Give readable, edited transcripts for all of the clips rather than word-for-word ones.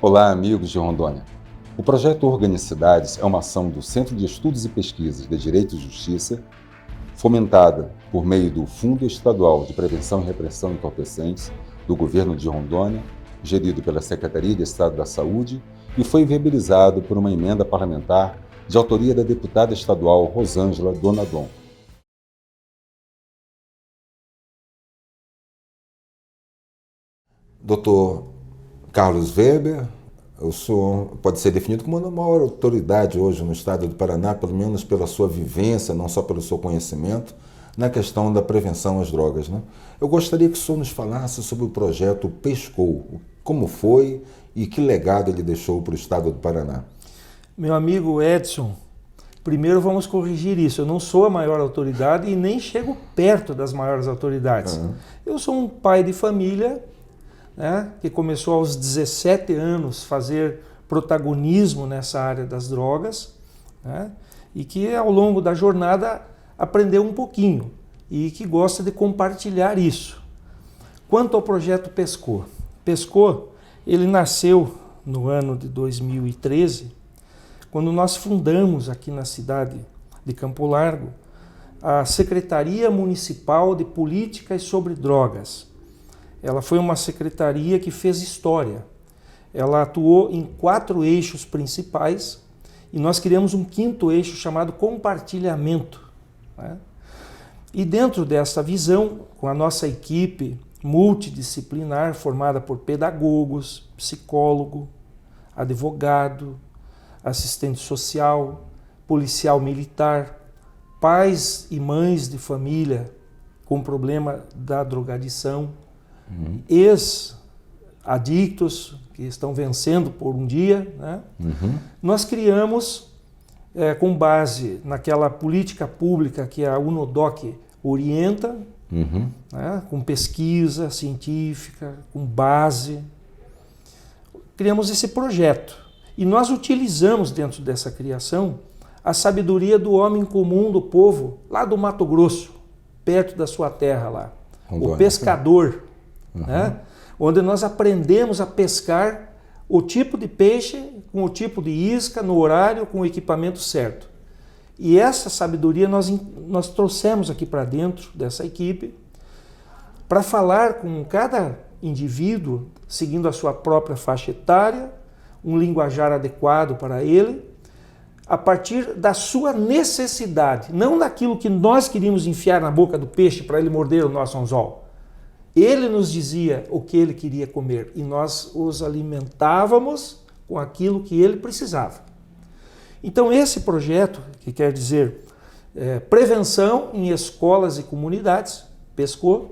Olá, amigos de Rondônia. O projeto Organicidades é uma ação do Centro de Estudos e Pesquisas de Direito e Justiça, fomentada por meio do Fundo Estadual de Prevenção e Repressão de Entorpecentes do Governo de Rondônia, gerido pela Secretaria de Estado da Saúde, e foi viabilizado por uma emenda parlamentar de autoria da deputada estadual Rosângela Donadon. Dr. Carlos Weber, o senhor pode ser definido como uma maior autoridade hoje no estado do Paraná, pelo menos pela sua vivência, não só pelo seu conhecimento, na questão da prevenção às drogas, né? Eu gostaria que o senhor nos falasse sobre o projeto PESCOU, como foi e que legado ele deixou para o estado do Paraná. Meu amigo Edson, primeiro vamos corrigir isso. Eu não sou a maior autoridade e nem chego perto das maiores autoridades. Eu sou um pai de família, né, que começou aos 17 anos fazer protagonismo nessa área das drogas, né, e que ao longo da jornada aprendeu um pouquinho e que gosta de compartilhar isso. Quanto ao projeto PESCOU, ele nasceu no ano de 2013, quando nós fundamos aqui na cidade de Campo Largo a Secretaria Municipal de Políticas sobre Drogas. Ela foi uma secretaria que fez história. Ela atuou em 4 eixos principais e nós criamos um 5º eixo chamado compartilhamento, né? E dentro dessa visão, com a nossa equipe multidisciplinar formada por pedagogos, psicólogo, advogado, assistente social, policial militar, pais e mães de família com problema da drogadição, ex-adictos que estão vencendo por um dia, né? Nós criamos, com base naquela política pública que a UNODOC orienta, né? Com pesquisa científica, com base, criamos esse projeto. E nós utilizamos dentro dessa criação a sabedoria do homem comum, do povo, lá do Mato Grosso, perto da sua terra lá, o pescador, né? Onde nós aprendemos a pescar o tipo de peixe, com o tipo de isca, no horário, com o equipamento certo. E essa sabedoria nós trouxemos aqui para dentro dessa equipe para falar com cada indivíduo, seguindo a sua própria faixa etária, um linguajar adequado para ele, a partir da sua necessidade, não daquilo que nós queríamos enfiar na boca do peixe para ele morder o nosso anzol. Ele nos dizia o que ele queria comer e nós os alimentávamos com aquilo que ele precisava. Então esse projeto, que quer dizer prevenção em escolas e comunidades, PESCOU,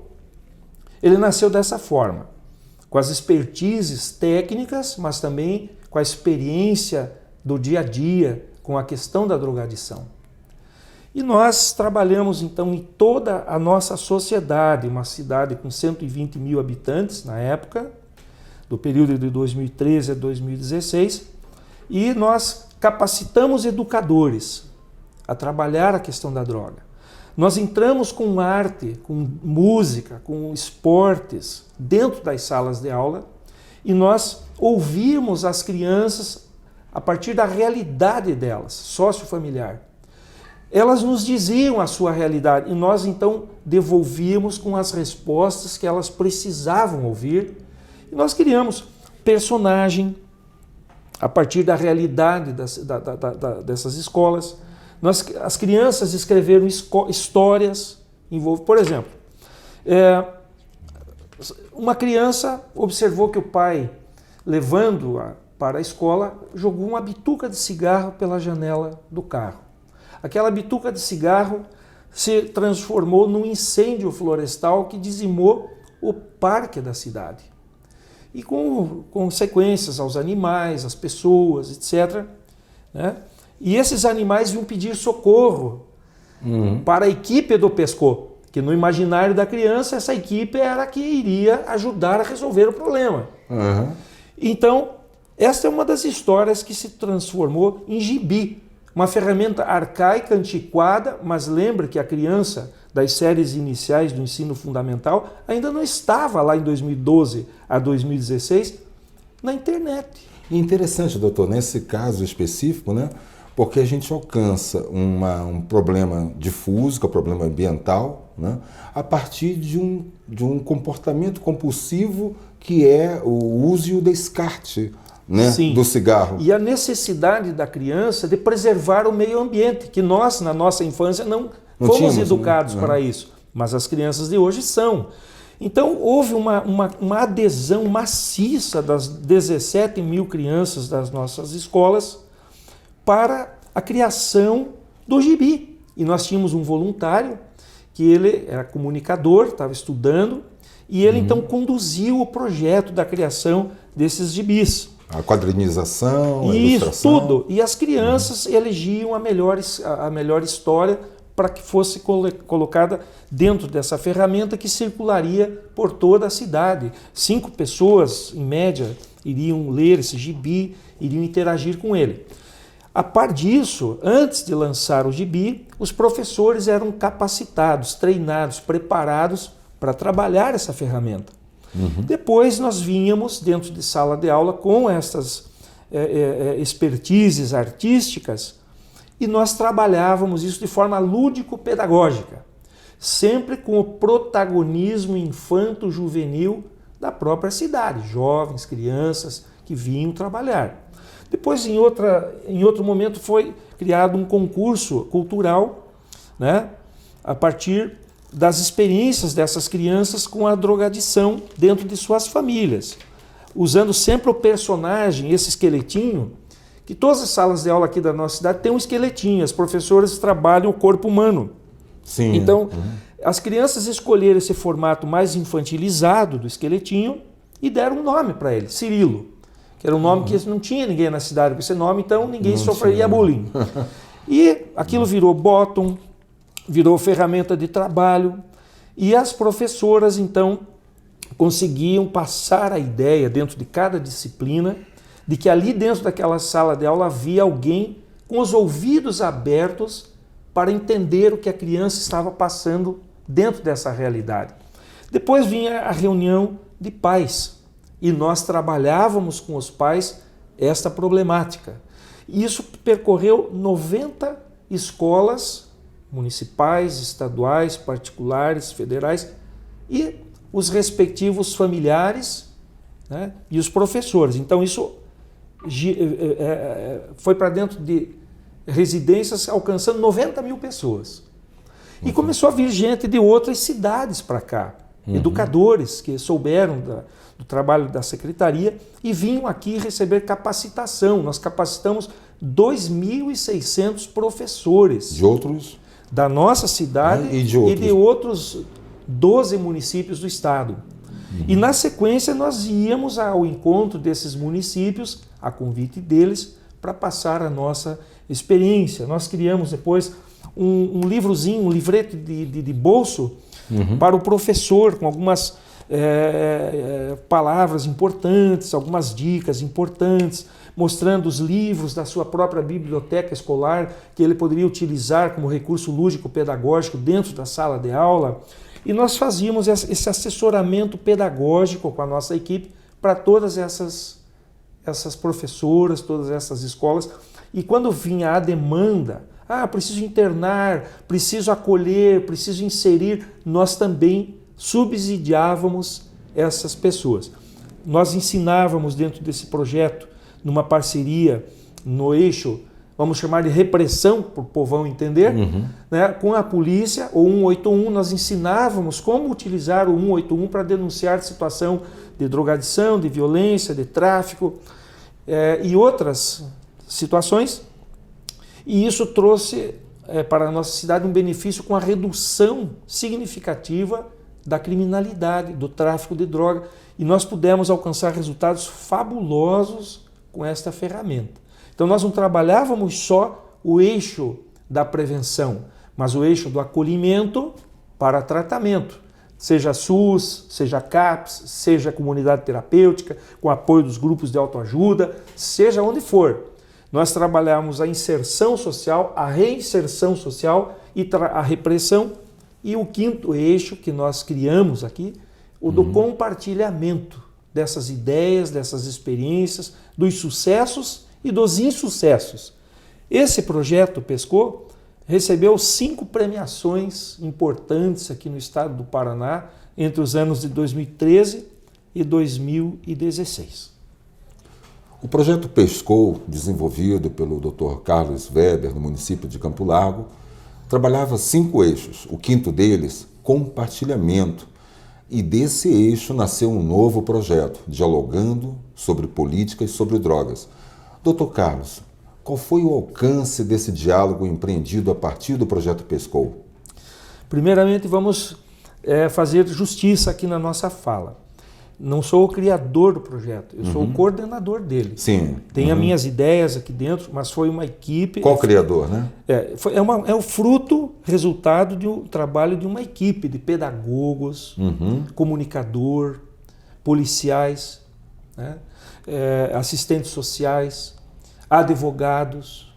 ele nasceu dessa forma, com as expertises técnicas, mas também com a experiência do dia a dia, com a questão da drogadição. E nós trabalhamos então em toda a nossa sociedade, uma cidade com 120 mil habitantes na época, do período de 2013 a 2016, e nós capacitamos educadores a trabalhar a questão da droga. Nós entramos com arte, com música, com esportes dentro das salas de aula e nós ouvimos as crianças a partir da realidade delas, sociofamiliar. Elas nos diziam a sua realidade e nós então devolvíamos com as respostas que elas precisavam ouvir. E nós criamos personagem a partir da realidade dessas escolas. As crianças escreveram histórias. Por exemplo, uma criança observou que o pai, levando-a para a escola, jogou uma bituca de cigarro pela janela do carro. Aquela bituca de cigarro se transformou num incêndio florestal que dizimou o parque da cidade. E com consequências aos animais, às pessoas, etc., né? E esses animais vinham pedir socorro para a equipe do PESCOU, que no imaginário da criança essa equipe era a que iria ajudar a resolver o problema. Então, essa é uma das histórias que se transformou em gibi. Uma ferramenta arcaica, antiquada, mas lembre que a criança das séries iniciais do ensino fundamental ainda não estava lá em 2012 a 2016 na internet. E interessante, doutor, nesse caso específico, né? Porque a gente alcança um problema difuso, que é o problema ambiental, né? A partir de um comportamento compulsivo que é o uso e o descarte, né? Sim. Do cigarro. E a necessidade da criança de preservar o meio ambiente, que nós, na nossa infância, não fomos tínhamos, educados né? para isso, mas as crianças de hoje são. Então, houve uma adesão maciça das 17 mil crianças das nossas escolas para a criação do gibi. E nós tínhamos um voluntário, que ele era comunicador, estava estudando, e ele então conduziu o projeto da criação desses gibis. A quadrinização, a Isso, ilustração. tudo. E as crianças elegiam a melhor história para que fosse colocada dentro dessa ferramenta que circularia por toda a cidade. 5 pessoas, em média, iriam ler esse gibi, iriam interagir com ele. A par disso, antes de lançar o gibi, os professores eram capacitados, treinados, preparados para trabalhar essa ferramenta. Depois nós vínhamos dentro de sala de aula com essas expertises artísticas e nós trabalhávamos isso de forma lúdico-pedagógica, sempre com o protagonismo infanto-juvenil da própria cidade, jovens, crianças que vinham trabalhar. Depois, em outro momento, foi criado um concurso cultural, né, a partir das experiências dessas crianças com a drogadição dentro de suas famílias, usando sempre o personagem, esse esqueletinho, que todas as salas de aula aqui da nossa cidade têm um esqueletinho, as professoras trabalham o corpo humano. Sim. Então, as crianças escolheram esse formato mais infantilizado do esqueletinho e deram um nome para ele, Cirilo, que era um nome que não tinha ninguém na cidade com esse nome, então ninguém sofreria bullying. E aquilo virou bottom, virou ferramenta de trabalho, e as professoras, então, conseguiam passar a ideia dentro de cada disciplina de que ali dentro daquela sala de aula havia alguém com os ouvidos abertos para entender o que a criança estava passando dentro dessa realidade. Depois vinha a reunião de pais, e nós trabalhávamos com os pais esta problemática. E isso percorreu 90 escolas municipais, estaduais, particulares, federais e os respectivos familiares, né, e os professores. Então isso foi para dentro de residências alcançando 90 mil pessoas. E começou a vir gente de outras cidades para cá, educadores que souberam do trabalho da secretaria e vinham aqui receber capacitação. Nós capacitamos 2.600 professores. De outros? Da nossa cidade e de outros 12 municípios do estado. E na sequência nós íamos ao encontro desses municípios, a convite deles, para passar a nossa experiência. Nós criamos depois um livrozinho, um livreto de bolso para o professor, com algumas palavras importantes, algumas dicas importantes, mostrando os livros da sua própria biblioteca escolar que ele poderia utilizar como recurso lúdico-pedagógico dentro da sala de aula. E nós fazíamos esse assessoramento pedagógico com a nossa equipe para todas essas professoras, todas essas escolas. E quando vinha a demanda, preciso internar, preciso acolher, preciso inserir, nós também subsidiávamos essas pessoas. Nós ensinávamos dentro desse projeto, numa parceria no eixo, vamos chamar de repressão, para o povão entender, né, com a polícia, o 181, nós ensinávamos como utilizar o 181 para denunciar situação de drogadição, de violência, de tráfico e outras situações. E isso trouxe para a nossa cidade um benefício com a redução significativa da criminalidade, do tráfico de droga, e nós pudemos alcançar resultados fabulosos com esta ferramenta. Então nós não trabalhávamos só o eixo da prevenção, mas o eixo do acolhimento para tratamento, seja SUS, seja CAPS, seja comunidade terapêutica, com apoio dos grupos de autoajuda, seja onde for. Nós trabalhamos a inserção social, a reinserção social e a repressão. E o quinto eixo que nós criamos aqui, o do compartilhamento dessas ideias, dessas experiências, dos sucessos e dos insucessos. Esse projeto PESCO recebeu 5 premiações importantes aqui no estado do Paraná entre os anos de 2013 e 2016. O projeto PESCO, desenvolvido pelo Dr. Carlos Weber, no município de Campo Largo, trabalhava 5 eixos. O quinto deles, compartilhamento. E desse eixo nasceu um novo projeto, dialogando sobre política e sobre drogas. Dr. Carlos, qual foi o alcance desse diálogo empreendido a partir do projeto PESCO? Primeiramente, vamos fazer justiça aqui na nossa fala. Não sou o criador do projeto, eu sou o coordenador dele. Sim. Tem as minhas ideias aqui dentro, mas foi uma equipe... Qual criador, né? É o fruto, resultado de um trabalho de uma equipe de pedagogos, comunicador, policiais, né? Assistentes sociais, advogados,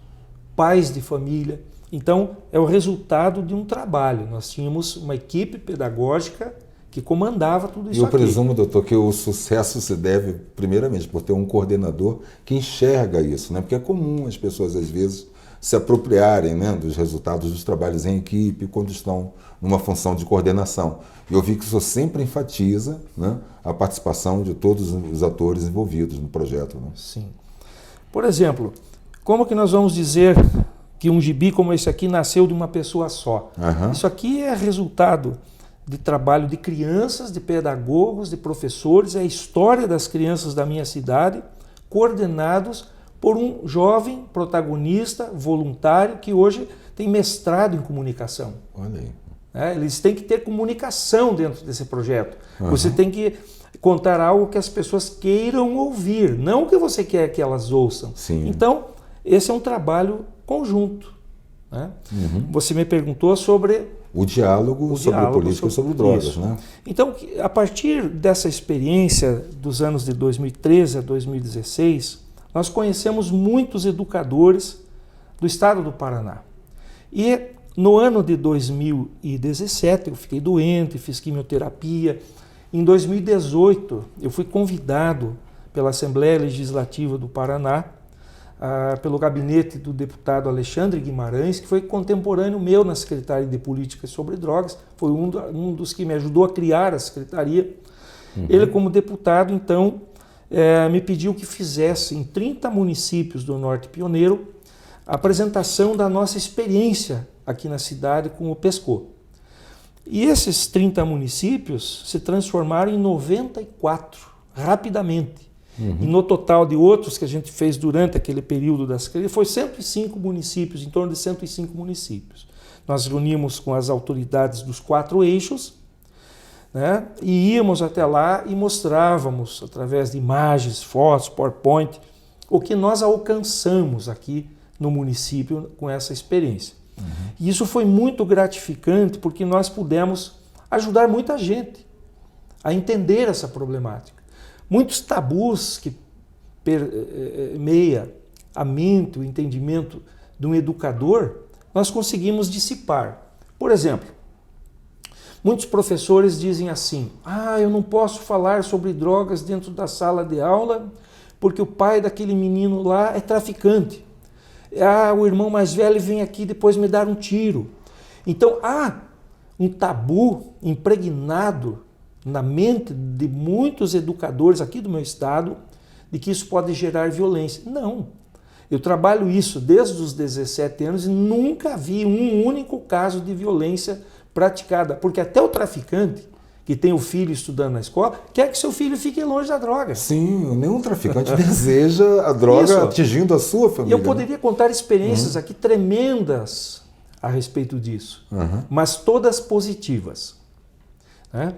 pais de família. Então, é o resultado de um trabalho. Nós tínhamos uma equipe pedagógica que comandava tudo isso aqui. Eu presumo, doutor, que o sucesso se deve, primeiramente, por ter um coordenador que enxerga isso, né? Porque é comum as pessoas, às vezes, se apropriarem, né, dos resultados dos trabalhos em equipe quando estão numa função de coordenação. E eu vi que o senhor sempre enfatiza, né, a participação de todos os atores envolvidos no projeto. Né? Sim. Por exemplo, como que nós vamos dizer que um gibi como esse aqui nasceu de uma pessoa só? Isso aqui é resultado de trabalho de crianças, de pedagogos, de professores, é a história das crianças da minha cidade, coordenados por um jovem protagonista, voluntário, que hoje tem mestrado em comunicação. Olha aí. Eles têm que ter comunicação dentro desse projeto. Você tem que contar algo que as pessoas queiram ouvir, não o que você quer que elas ouçam. Sim. Então, esse é um trabalho conjunto. Né? Você me perguntou sobre... O diálogo sobre política e sobre drogas, né? Então, a partir dessa experiência dos anos de 2013 a 2016, nós conhecemos muitos educadores do estado do Paraná. E no ano de 2017, eu fiquei doente, fiz quimioterapia. Em 2018, eu fui convidado pela Assembleia Legislativa do Paraná, pelo gabinete do deputado Alexandre Guimarães, que foi contemporâneo meu na Secretaria de Políticas sobre Drogas, foi um dos que me ajudou a criar a secretaria. Ele, como deputado, então, me pediu que fizesse em 30 municípios do Norte Pioneiro a apresentação da nossa experiência aqui na cidade com o PESCO. E esses 30 municípios se transformaram em 94, rapidamente. E no total de outros que a gente fez durante aquele período da Secretaria, foi 105 municípios, em torno de 105 municípios. Nós reunimos com as autoridades dos 4 eixos, né, e íamos até lá e mostrávamos, através de imagens, fotos, PowerPoint, o que nós alcançamos aqui no município com essa experiência. E isso foi muito gratificante porque nós pudemos ajudar muita gente a entender essa problemática. Muitos tabus que permeia a mente, o entendimento de um educador, nós conseguimos dissipar. Por exemplo, muitos professores dizem assim: eu não posso falar sobre drogas dentro da sala de aula porque o pai daquele menino lá é traficante. O irmão mais velho vem aqui depois me dar um tiro. Então há um tabu impregnado na mente de muitos educadores aqui do meu estado, de que isso pode gerar violência. Não. Eu trabalho isso desde os 17 anos e nunca vi um único caso de violência praticada. Porque até o traficante, que tem o filho estudando na escola, quer que seu filho fique longe da droga. Sim, nenhum traficante deseja a droga atingindo a sua família. E eu poderia contar experiências aqui tremendas a respeito disso, mas todas positivas. Né?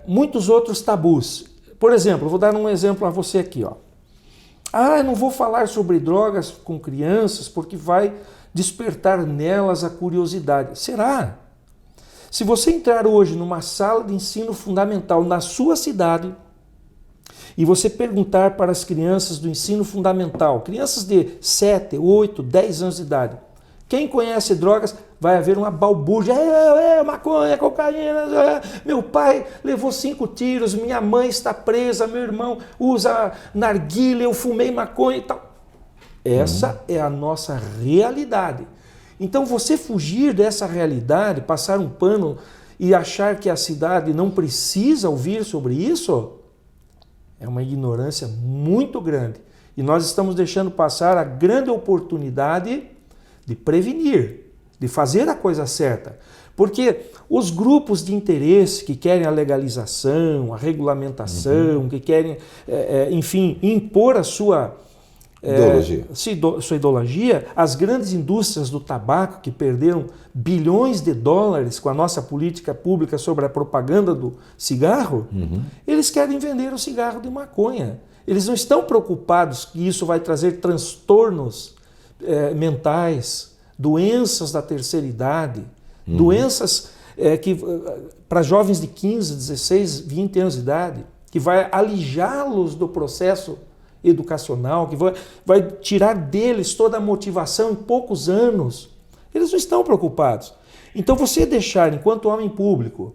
Muitos outros tabus. Por exemplo, vou dar um exemplo a você aqui. Eu não vou falar sobre drogas com crianças porque vai despertar nelas a curiosidade. Será? Se você entrar hoje numa sala de ensino fundamental na sua cidade e você perguntar para as crianças do ensino fundamental, crianças de 7, 8, 10 anos de idade, Quem conhece drogas, vai haver uma balbúrdia. Maconha, cocaína. Meu pai levou 5 tiros, minha mãe está presa, meu irmão usa narguilha, eu fumei maconha e tal. Essa é a nossa realidade. Então você fugir dessa realidade, passar um pano e achar que a cidade não precisa ouvir sobre isso, é uma ignorância muito grande. E nós estamos deixando passar a grande oportunidade de prevenir, de fazer a coisa certa. Porque os grupos de interesse que querem a legalização, a regulamentação, que querem, enfim, impor a sua ideologia, as grandes indústrias do tabaco que perderam bilhões de dólares com a nossa política pública sobre a propaganda do cigarro, eles querem vender o cigarro de maconha. Eles não estão preocupados que isso vai trazer transtornos mentais, doenças da terceira idade, doenças que para jovens de 15, 16, 20 anos de idade, que vai alijá-los do processo educacional, que vai tirar deles toda a motivação em poucos anos. Eles não estão preocupados. Então você deixar, enquanto homem público,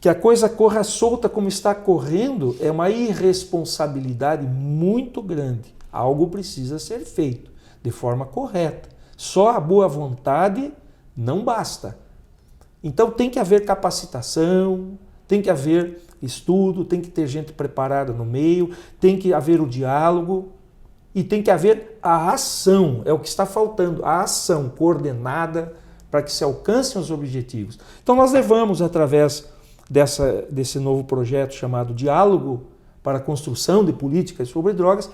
que a coisa corra solta como está correndo, é uma irresponsabilidade muito grande. Algo precisa ser feito de forma correta. Só a boa vontade não basta. Então tem que haver capacitação, tem que haver estudo, tem que ter gente preparada no meio, tem que haver o diálogo e tem que haver a ação, é o que está faltando, a ação coordenada para que se alcancem os objetivos. Então nós levamos, através desse novo projeto chamado Diálogo para a Construção de Políticas sobre Drogas,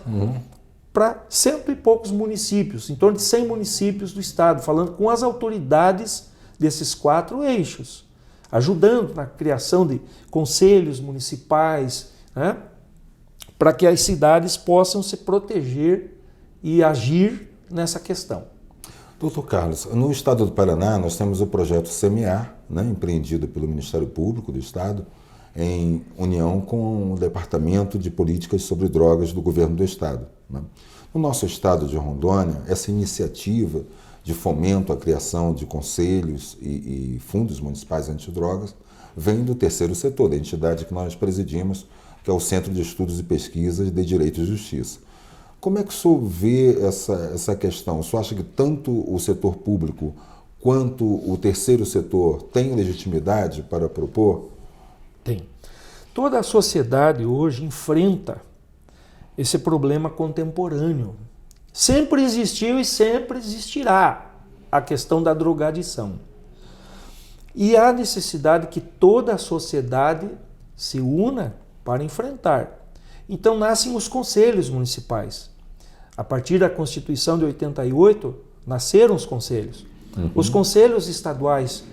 para 100 e poucos municípios, em torno de 100 municípios do estado, falando com as autoridades desses 4 eixos, ajudando na criação de conselhos municipais, né, para que as cidades possam se proteger e agir nessa questão. Doutor Carlos, no estado do Paraná nós temos o projeto Semear, né, empreendido pelo Ministério Público do Estado, em união com o Departamento de Políticas sobre Drogas do Governo do Estado. Né? No nosso estado de Rondônia, essa iniciativa de fomento à criação de conselhos e fundos municipais antidrogas vem do terceiro setor, da entidade que nós presidimos, que é o Centro de Estudos e Pesquisas de Direito e Justiça. Como é que o senhor vê essa questão? O senhor acha que tanto o setor público quanto o terceiro setor têm legitimidade para propor? Tem. Toda a sociedade hoje enfrenta esse problema contemporâneo. Sempre existiu e sempre existirá a questão da drogadição. E há necessidade que toda a sociedade se una para enfrentar. Então nascem os conselhos municipais. A partir da Constituição de 88, nasceram os conselhos. Os conselhos estaduais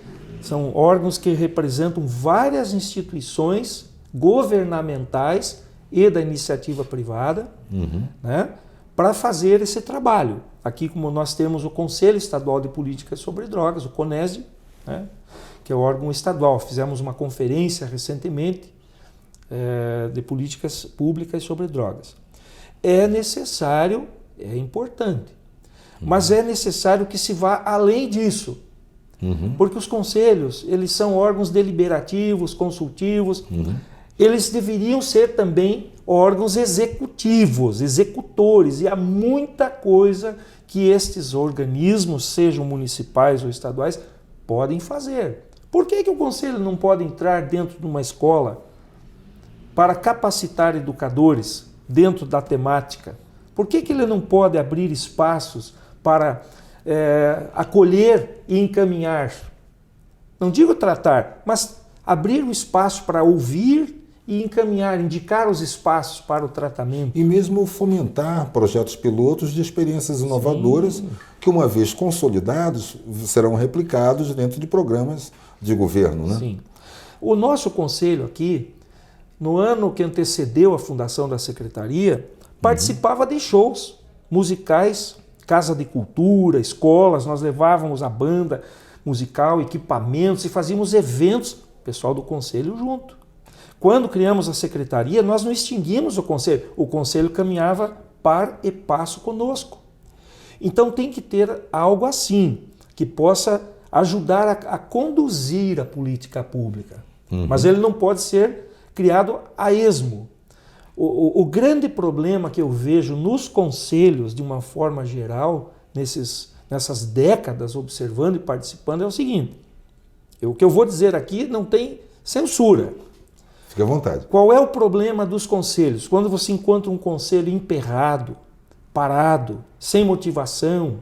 são órgãos que representam várias instituições governamentais e da iniciativa privada, né, para fazer esse trabalho. Aqui, como nós temos o Conselho Estadual de Políticas sobre Drogas, o CONESD, né, que é o órgão estadual. Fizemos uma conferência recentemente de políticas públicas sobre drogas. É necessário, é importante, mas é necessário que se vá além disso. Porque os conselhos, eles são órgãos deliberativos, consultivos, eles deveriam ser também órgãos executivos, executores, e há muita coisa que estes organismos, sejam municipais ou estaduais, podem fazer. Por que o conselho não pode entrar dentro de uma escola para capacitar educadores dentro da temática? Por que ele não pode abrir espaços para acolher e encaminhar? Não digo tratar, mas abrir o espaço para ouvir e encaminhar, indicar os espaços para o tratamento. E mesmo fomentar projetos pilotos de experiências inovadoras que, uma vez consolidados, serão replicados dentro de programas de governo, né? Sim. O nosso conselho aqui, no ano que antecedeu a fundação da secretaria, participava de shows musicais, casa de cultura, escolas, nós levávamos a banda musical, equipamentos e fazíamos eventos, pessoal do conselho junto. Quando criamos a secretaria, nós não extinguimos o conselho caminhava par e passo conosco. Então tem que ter algo assim. que possa ajudar a conduzir a política pública. Mas ele não pode ser criado a esmo. O grande problema que eu vejo nos conselhos, de uma forma geral, nessas décadas observando e participando, é o seguinte: o que eu vou dizer aqui não tem censura. Fique à vontade. Qual é o problema dos conselhos? Quando você encontra um conselho emperrado, parado, sem motivação,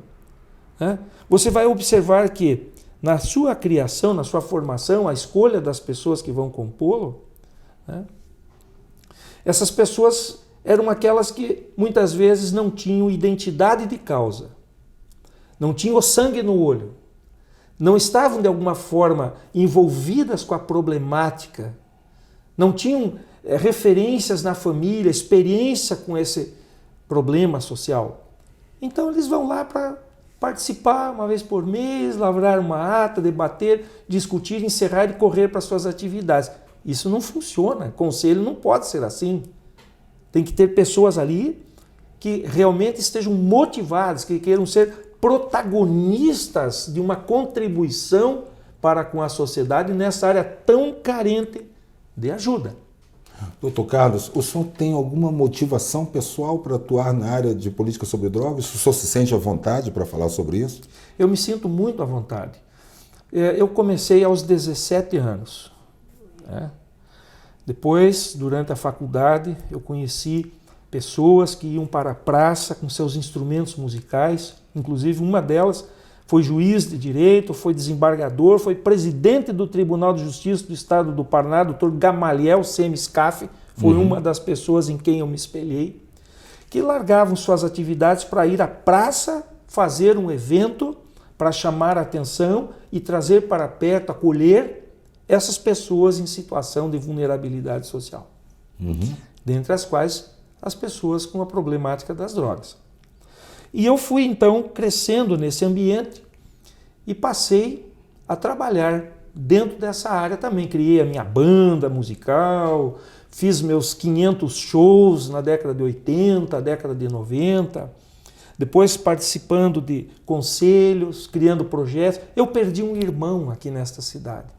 né? Você vai observar que na sua criação, na sua formação, a escolha das pessoas que vão compô-lo, né? Essas pessoas eram aquelas que muitas vezes não tinham identidade de causa, não tinham o sangue no olho, não estavam de alguma forma envolvidas com a problemática, não tinham referências na família, experiência com esse problema social. Então eles vão lá para participar uma vez por mês, lavrar uma ata, debater, discutir, encerrar e correr para suas atividades. Isso não funciona. Conselho não pode ser assim. Tem que ter pessoas ali que realmente estejam motivadas, que queiram ser protagonistas de uma contribuição para com a sociedade nessa área tão carente de ajuda. Doutor Carlos, o senhor tem alguma motivação pessoal para atuar na área de política sobre drogas? O senhor se sente à vontade para falar sobre isso? Eu me sinto muito à vontade. Eu comecei aos 17 anos. Né? Depois, durante a faculdade, eu conheci pessoas que iam para a praça com seus instrumentos musicais. Inclusive, uma delas foi juiz de direito, foi desembargador, foi presidente do Tribunal de Justiça do Estado do Paraná, Dr. Gamaliel Semiscaf, foi uma das pessoas em quem eu me espelhei, que largavam suas atividades para ir à praça fazer um evento para chamar a atenção e trazer para perto, acolher essas pessoas em situação de vulnerabilidade social. Dentre as quais as pessoas com a problemática das drogas. E eu fui então crescendo nesse ambiente e passei a trabalhar dentro dessa área também. Criei a minha banda musical, fiz meus 500 shows na década de 80, década de 90, depois participando de conselhos, criando projetos. Eu perdi um irmão aqui nesta cidade,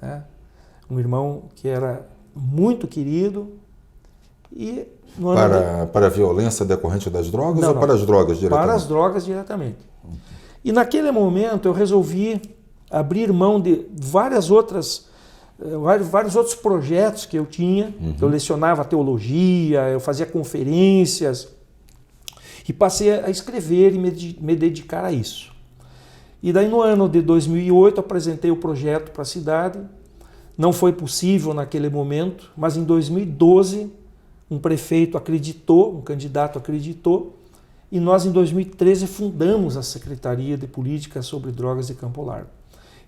né? Um irmão que era muito querido e no ano para a violência decorrente das drogas não, ou para as drogas diretamente? Para as drogas diretamente. E naquele momento eu resolvi abrir mão de vários outros projetos que eu tinha. Eu lecionava teologia, eu fazia conferências e passei a escrever e me dedicar a isso. E daí no ano de 2008 apresentei o projeto para a cidade. Não foi possível naquele momento, mas em 2012 um prefeito acreditou, um candidato acreditou, e nós em 2013 fundamos a Secretaria de Política sobre Drogas de Campo Largo.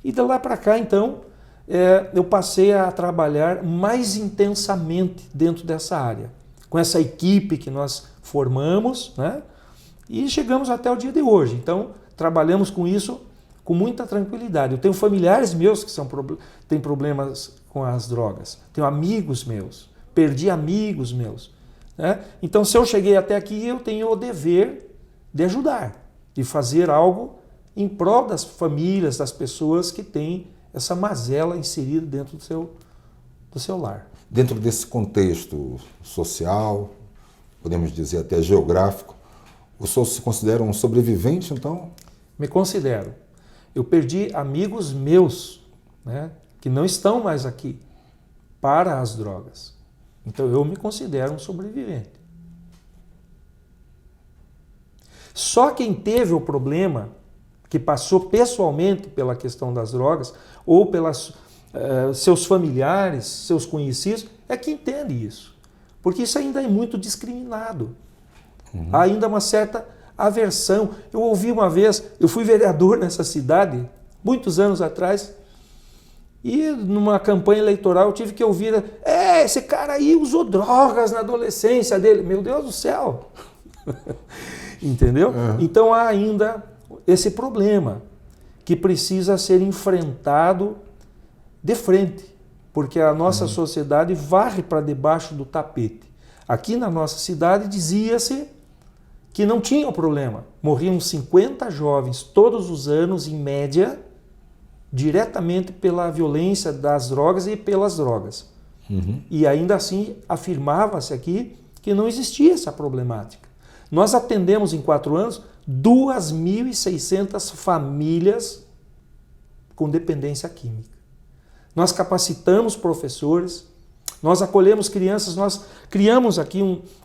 E de lá para cá, então, eu passei a trabalhar mais intensamente dentro dessa área, com essa equipe que nós formamos, né? E chegamos até o dia de hoje. Então, trabalhamos com isso com muita tranquilidade. Eu tenho familiares meus que têm problemas com as drogas, tenho amigos meus, perdi amigos meus, né? Então, se eu cheguei até aqui, eu tenho o dever de ajudar, de fazer algo em prol das famílias, das pessoas que têm essa mazela inserida dentro do seu lar. Dentro desse contexto social, podemos dizer até geográfico, o senhor se considera um sobrevivente, então? Me considero. Eu perdi amigos meus, né, que não estão mais aqui, para as drogas. Então eu me considero um sobrevivente. Só quem teve o problema, que passou pessoalmente pela questão das drogas, ou pelos seus familiares, seus conhecidos, é que entende isso. Porque isso ainda é muito discriminado. Há ainda uma certa aversão. Eu ouvi uma vez, eu fui vereador nessa cidade, muitos anos atrás, e numa campanha eleitoral eu tive que ouvir, esse cara aí usou drogas na adolescência dele. Meu Deus do céu! Entendeu? Então há ainda esse problema que precisa ser enfrentado de frente, porque a nossa sociedade varre para debaixo do tapete. Aqui na nossa cidade dizia-se que não tinham problema. Morriam 50 jovens todos os anos, em média, diretamente pela violência das drogas e pelas drogas. E ainda assim afirmava-se aqui que não existia essa problemática. Nós atendemos em 4 anos 2.600 famílias com dependência química. Nós capacitamos professores, nós acolhemos crianças, nós criamos aqui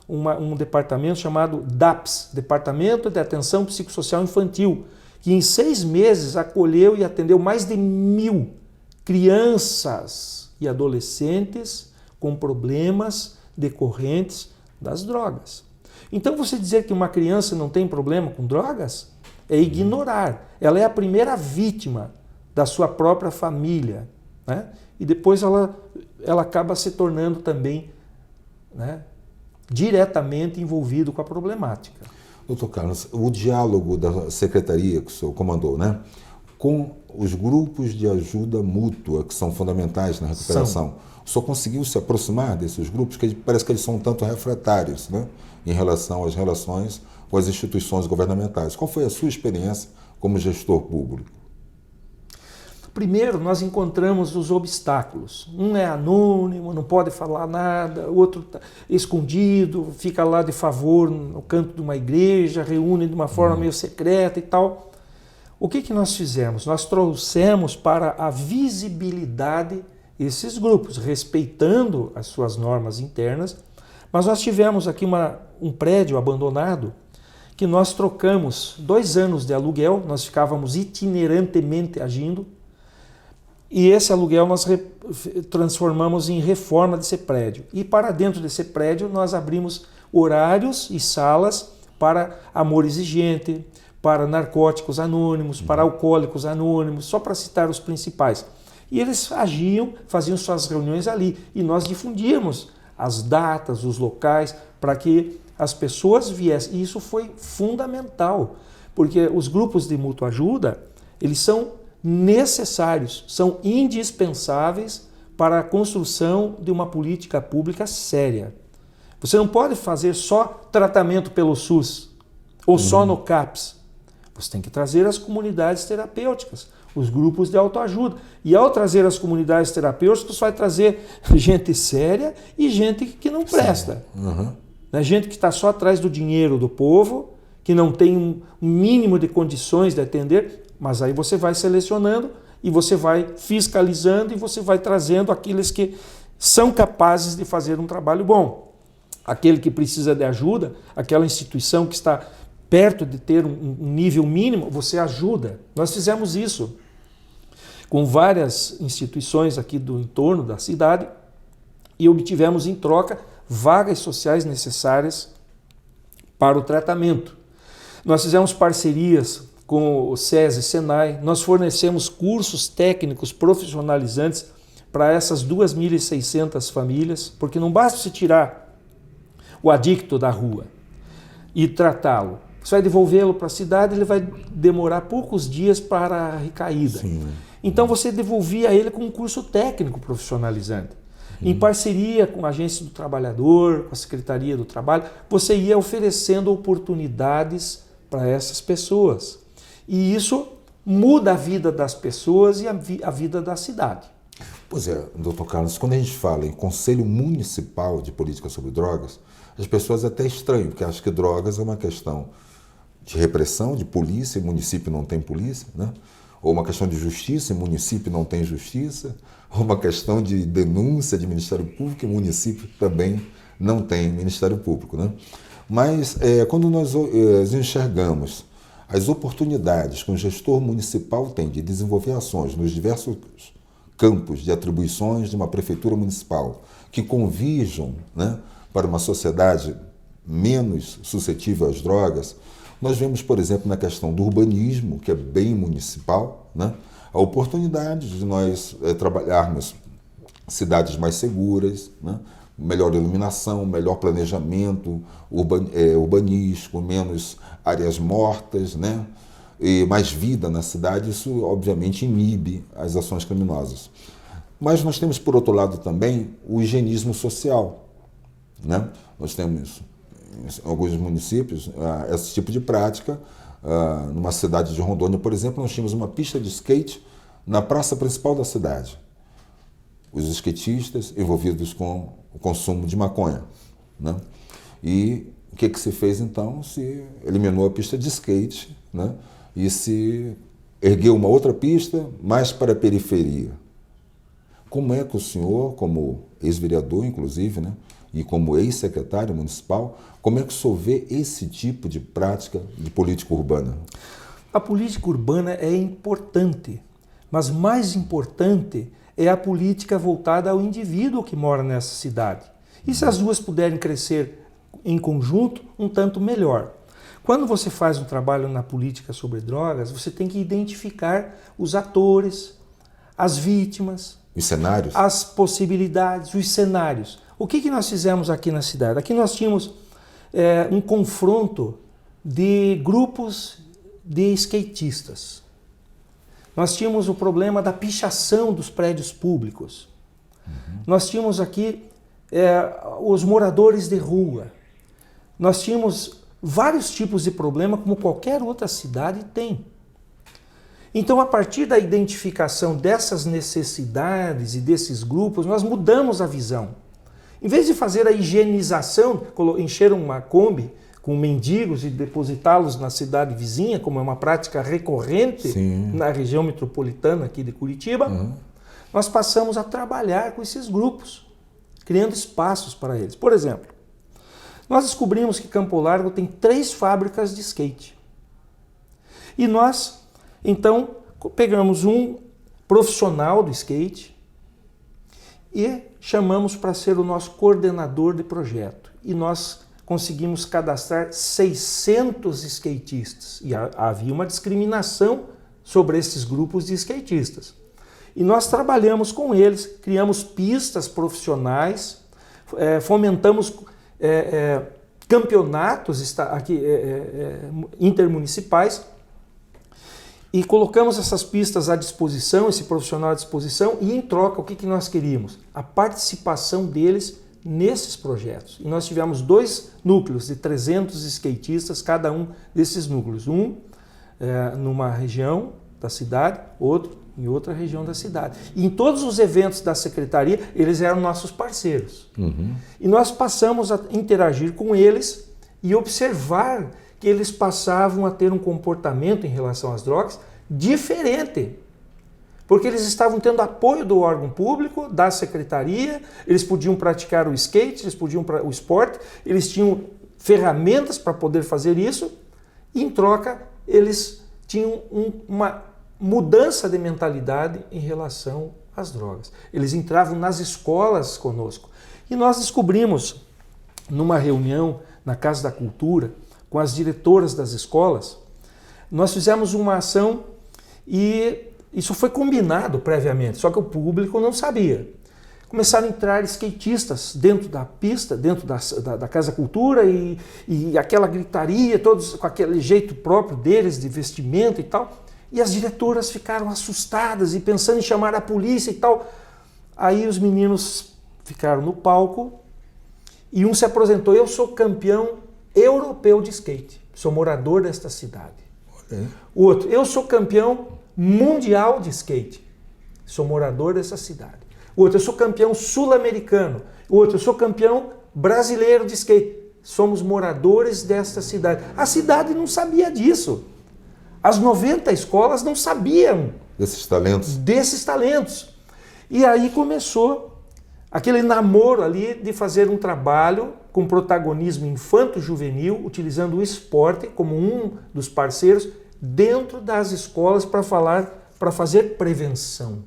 um departamento chamado DAPS, Departamento de Atenção Psicossocial Infantil, que em 6 meses acolheu e atendeu mais de 1.000 crianças e adolescentes com problemas decorrentes das drogas. Então você dizer que uma criança não tem problema com drogas é ignorar. Ela é a primeira vítima da sua própria família, né? E depois ela acaba se tornando também, né, diretamente envolvido com a problemática. Doutor Carlos, o diálogo da secretaria que o senhor comandou, né, com os grupos de ajuda mútua, que são fundamentais na recuperação, o senhor conseguiu se aproximar desses grupos, que parece que eles são um tanto refratários, né, em relação às relações com as instituições governamentais. Qual foi a sua experiência como gestor público? Primeiro, nós encontramos os obstáculos. Um é anônimo, não pode falar nada, o outro está escondido, fica lá de favor no canto de uma igreja, reúne de uma forma meio secreta e tal. O que nós fizemos? Nós trouxemos para a visibilidade esses grupos, respeitando as suas normas internas, mas nós tivemos aqui um prédio abandonado que nós trocamos 2 anos de aluguel, nós ficávamos itinerantemente agindo, e esse aluguel nós transformamos em reforma desse prédio. E para dentro desse prédio nós abrimos horários e salas para amor exigente, para narcóticos anônimos, para alcoólicos anônimos, só para citar os principais. E eles agiam, faziam suas reuniões ali. E nós difundíamos as datas, os locais, para que as pessoas viessem. E isso foi fundamental, porque os grupos de mútua ajuda, eles são necessários, são indispensáveis para a construção de uma política pública séria. Você não pode fazer só tratamento pelo SUS ou só no CAPS. Você tem que trazer as comunidades terapêuticas, os grupos de autoajuda. E ao trazer as comunidades terapêuticas, você vai trazer gente séria e gente que não presta. Gente que está só atrás do dinheiro do povo, que não tem um mínimo de condições de atender. Mas aí você vai selecionando e você vai fiscalizando e você vai trazendo aqueles que são capazes de fazer um trabalho bom. Aquele que precisa de ajuda, aquela instituição que está perto de ter um nível mínimo, você ajuda. Nós fizemos isso com várias instituições aqui do entorno da cidade e obtivemos em troca vagas sociais necessárias para o tratamento. Nós fizemos parcerias com o SESI, Senai, nós fornecemos cursos técnicos profissionalizantes para essas 2.600 famílias, porque não basta você tirar o adicto da rua e tratá-lo. Você vai devolvê-lo para a cidade, ele vai demorar poucos dias para a recaída. Sim. Então você devolvia ele com um curso técnico profissionalizante. Em parceria com a Agência do Trabalhador, com a Secretaria do Trabalho, você ia oferecendo oportunidades para essas pessoas. E isso muda a vida das pessoas e a vida da cidade. Pois é, doutor Carlos, quando a gente fala em Conselho Municipal de Política sobre Drogas, as pessoas até estranham, porque acham que drogas é uma questão de repressão, de polícia, e município não tem polícia, né? Ou uma questão de justiça, e município não tem justiça, ou uma questão de denúncia de Ministério Público, e município também não tem Ministério Público, né? Mas quando nós enxergamos as oportunidades que um gestor municipal tem de desenvolver ações nos diversos campos de atribuições de uma prefeitura municipal que convirjam, né, para uma sociedade menos suscetível às drogas, nós vemos, por exemplo, na questão do urbanismo, que é bem municipal, né, a oportunidade de nós trabalharmos cidades mais seguras, né, melhor iluminação, melhor planejamento urbanístico, menos áreas mortas, né? E mais vida na cidade. Isso, obviamente, inibe as ações criminosas. Mas nós temos, por outro lado, também o higienismo social, né? Nós temos em alguns municípios, esse tipo de prática. Numa cidade de Rondônia, por exemplo, nós tínhamos uma pista de skate na praça principal da cidade. Os skatistas envolvidos com o consumo de maconha, né? E o que se fez então? Se eliminou a pista de skate, né? E se ergueu uma outra pista mais para a periferia. Como é que o senhor, como ex-vereador inclusive, né, e como ex-secretário municipal, como é que o senhor vê esse tipo de prática de política urbana? A política urbana é importante, mas mais importante é a política voltada ao indivíduo que mora nessa cidade. E se as duas puderem crescer em conjunto, um tanto melhor. Quando você faz um trabalho na política sobre drogas, você tem que identificar os atores, as vítimas, os cenários, as possibilidades, os cenários. O que nós fizemos aqui na cidade? Aqui nós tínhamos um confronto de grupos de skatistas. Nós tínhamos o problema da pichação dos prédios públicos. Nós tínhamos aqui os moradores de rua. Nós tínhamos vários tipos de problema, como qualquer outra cidade tem. Então, a partir da identificação dessas necessidades e desses grupos, nós mudamos a visão. Em vez de fazer a higienização, encher uma Kombi com mendigos e depositá-los na cidade vizinha, como é uma prática recorrente na região metropolitana aqui de Curitiba, nós passamos a trabalhar com esses grupos, criando espaços para eles. Por exemplo, nós descobrimos que Campo Largo tem 3 fábricas de skate. E nós, então, pegamos um profissional do skate e chamamos para ser o nosso coordenador de projeto. E nós conseguimos cadastrar 600 skatistas. E havia uma discriminação sobre esses grupos de skatistas. E nós trabalhamos com eles, criamos pistas profissionais, fomentamos campeonatos intermunicipais e colocamos essas pistas à disposição, esse profissional à disposição, e em troca o que nós queríamos? A participação deles nesses projetos. E nós tivemos 2 núcleos de 300 skatistas, cada um desses núcleos. Um numa região da cidade, outro em outra região da cidade. E em todos os eventos da secretaria, eles eram nossos parceiros. E nós passamos a interagir com eles e observar que eles passavam a ter um comportamento em relação às drogas diferente. Porque eles estavam tendo apoio do órgão público, da secretaria, eles podiam praticar o skate, eles podiam o esporte, eles tinham ferramentas para poder fazer isso, e em troca eles tinham uma mudança de mentalidade em relação às drogas. Eles entravam nas escolas conosco. E nós descobrimos, numa reunião na Casa da Cultura, com as diretoras das escolas, nós fizemos uma ação e isso foi combinado previamente, só que o público não sabia. Começaram a entrar skatistas dentro da pista, dentro da Casa da Cultura e aquela gritaria, todos com aquele jeito próprio deles, de vestimenta e tal. E as diretoras ficaram assustadas e pensando em chamar a polícia e tal. Aí os meninos ficaram no palco e um se apresentou: eu sou campeão europeu de skate, sou morador desta cidade. O outro: eu sou campeão mundial de skate, sou morador dessa cidade. O outro: eu sou campeão sul-americano. O outro: eu sou campeão brasileiro de skate. Somos moradores desta cidade. A cidade não sabia disso. As 90 escolas não sabiam desses talentos. E aí começou aquele namoro ali de fazer um trabalho com protagonismo infanto-juvenil, utilizando o esporte como um dos parceiros dentro das escolas para fazer prevenção.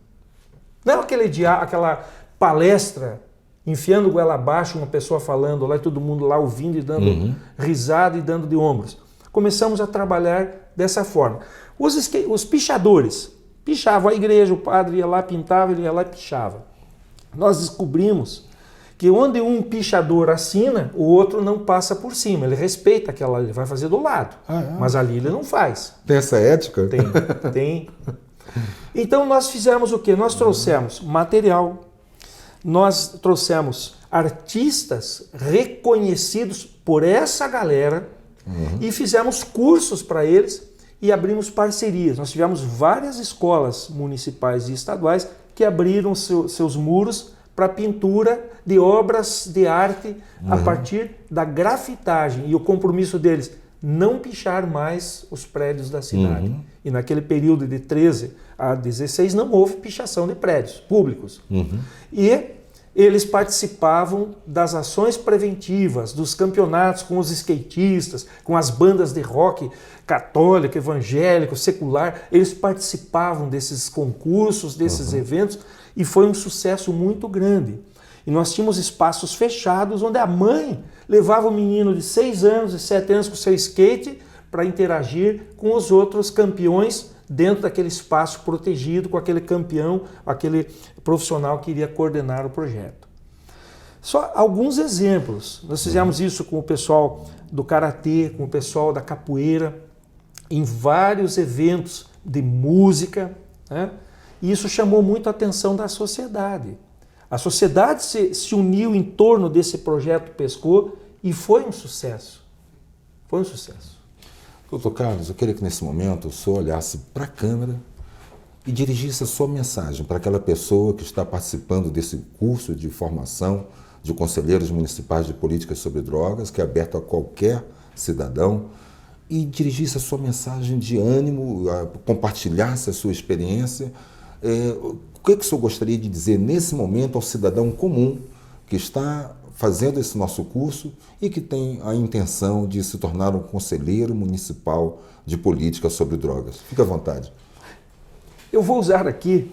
Não aquela palestra enfiando goela abaixo, uma pessoa falando lá e todo mundo lá ouvindo e dando risada e dando de ombros. Começamos a trabalhar dessa forma. Os pichadores pichavam a igreja, o padre ia lá, pintava, ele ia lá e pichava. Nós descobrimos que onde um pichador assina, o outro não passa por cima, ele respeita aquela, ele vai fazer do lado, mas ali ele não faz. Tem essa ética? Tem. Então nós fizemos o quê? Nós trouxemos material, nós trouxemos artistas reconhecidos por essa galera e fizemos cursos para eles e abrimos parcerias. Nós tivemos várias escolas municipais e estaduais que abriram seus muros para pintura de obras de arte a partir da grafitagem e o compromisso deles não pichar mais os prédios da cidade. E naquele período de 13 a 16 não houve pichação de prédios públicos. E eles participavam das ações preventivas, dos campeonatos com os skatistas, com as bandas de rock católico, evangélico, secular. Eles participavam desses concursos, desses eventos, e foi um sucesso muito grande. E nós tínhamos espaços fechados onde a mãe levava o menino de 6 anos e 7 anos com seu skate para interagir com os outros campeões dentro daquele espaço protegido, com aquele campeão, aquele profissional que iria coordenar o projeto. Só alguns exemplos. Nós fizemos isso com o pessoal do karatê, com o pessoal da capoeira, em vários eventos de música, né? E isso chamou muito a atenção da sociedade. A sociedade se uniu em torno desse projeto Pescou e foi um sucesso. Foi um sucesso. Doutor Carlos, eu queria que nesse momento o senhor olhasse para a câmera e dirigisse a sua mensagem para aquela pessoa que está participando desse curso de formação de conselheiros municipais de políticas sobre drogas, que é aberto a qualquer cidadão, e dirigisse a sua mensagem de ânimo, compartilhasse a sua experiência. O que o senhor gostaria de dizer nesse momento ao cidadão comum que está fazendo esse nosso curso e que tem a intenção de se tornar um conselheiro municipal de política sobre drogas? Fique à vontade. Eu vou usar aqui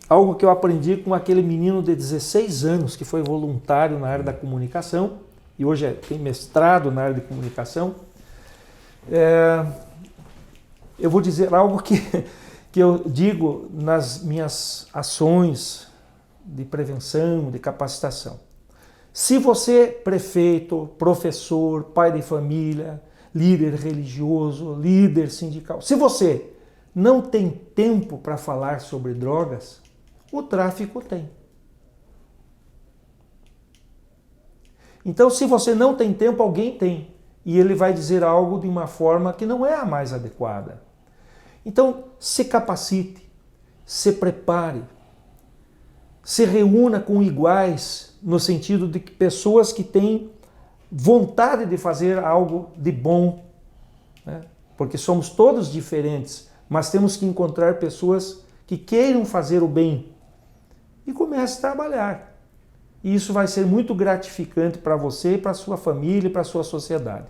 algo que eu aprendi com aquele menino de 16 anos que foi voluntário na área da comunicação e hoje tem mestrado na área de comunicação. Eu vou dizer algo que eu digo nas minhas ações de prevenção, de capacitação. Se você, prefeito, professor, pai de família, líder religioso, líder sindical, se você não tem tempo para falar sobre drogas, o tráfico tem. Então, se você não tem tempo, alguém tem. E ele vai dizer algo de uma forma que não é a mais adequada. Então, se capacite, se prepare, se reúna com iguais, no sentido de que pessoas que têm vontade de fazer algo de bom, né? Porque somos todos diferentes, mas temos que encontrar pessoas que queiram fazer o bem e comece a trabalhar. E isso vai ser muito gratificante para você, para a sua família e para a sua sociedade.